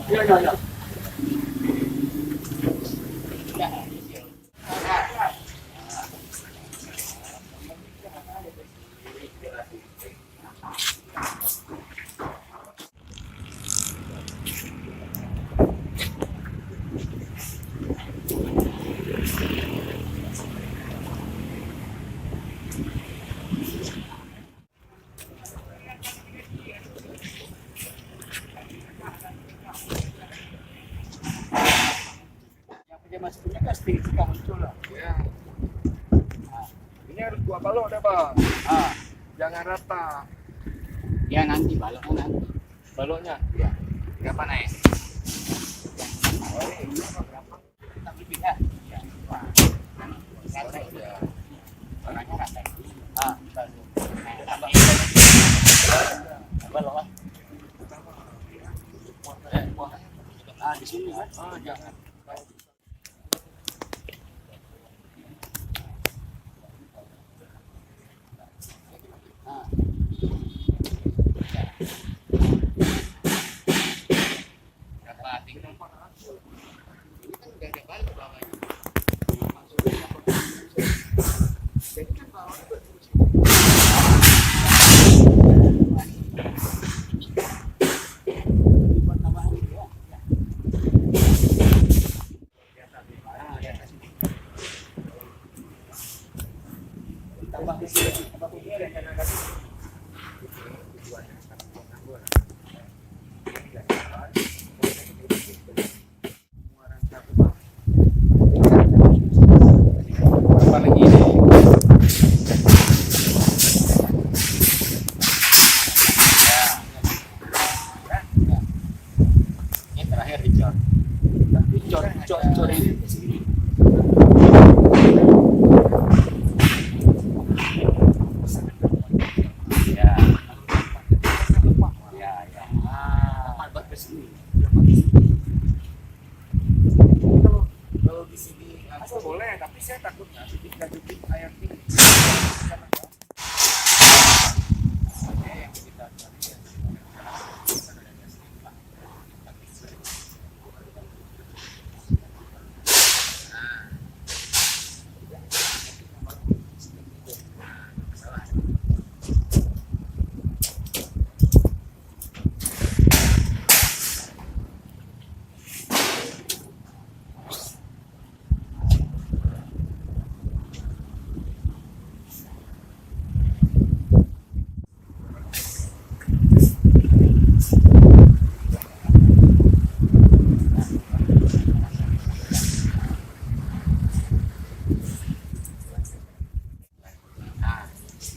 Ya, ya, ya. Dia masih punya pasti suka muncul lah. Ya. Nah, ini harus dua balok deh bang. Jangan rata. Ya nanti baloknya nanti. Baloknya. Ya. Berapa naik? Oh, ini berapa? Tak lebih ya. Ya. Wah. Rata ya. Orangnya rata. Baru. Balok lah. Di sini kan? Jangan. Tambah di sini, tambah di sini. Paling ini. Ini terakhir dicor. Dicor ini. Ya. Ya, ya. Buat ke sini. Kalau di sini boleh, tapi saya takutnya ketika jepit air tinggi.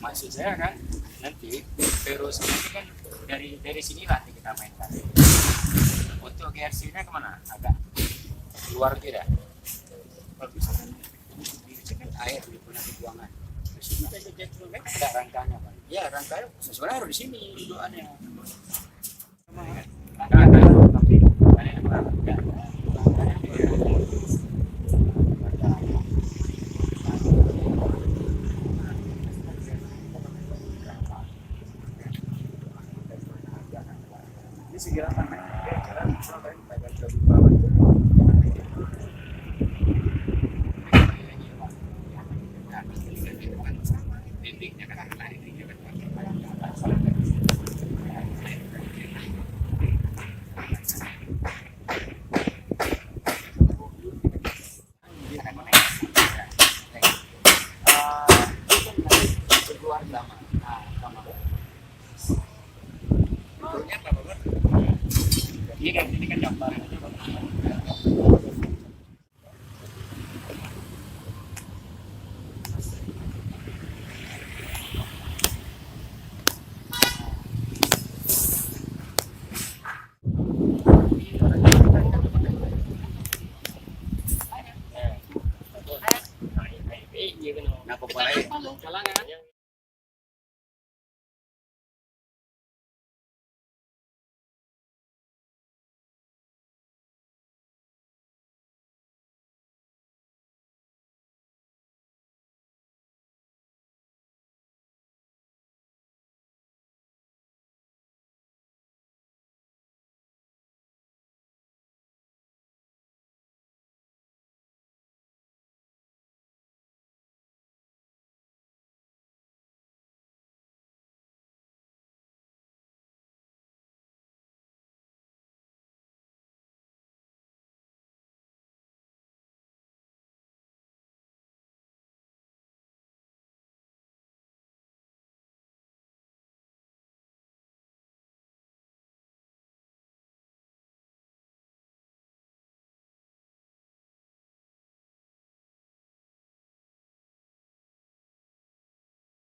Maksud saya kan nanti terus ini kan dari sini nanti kita mainkan. Untuk GRC-nya kemana? Agak luar tidak? Kalau bisa kan di sini kan air di punya buangan. Di sini ada rangkanya kan? Ya rangkanya sebenarnya harus di sini dudukannya. Tapi ada yang ya. Segera tanah jalan sampai pada jam bawah. Dindingnya kan dindingnya kan keluar sama sama ini kan gambar. Nah,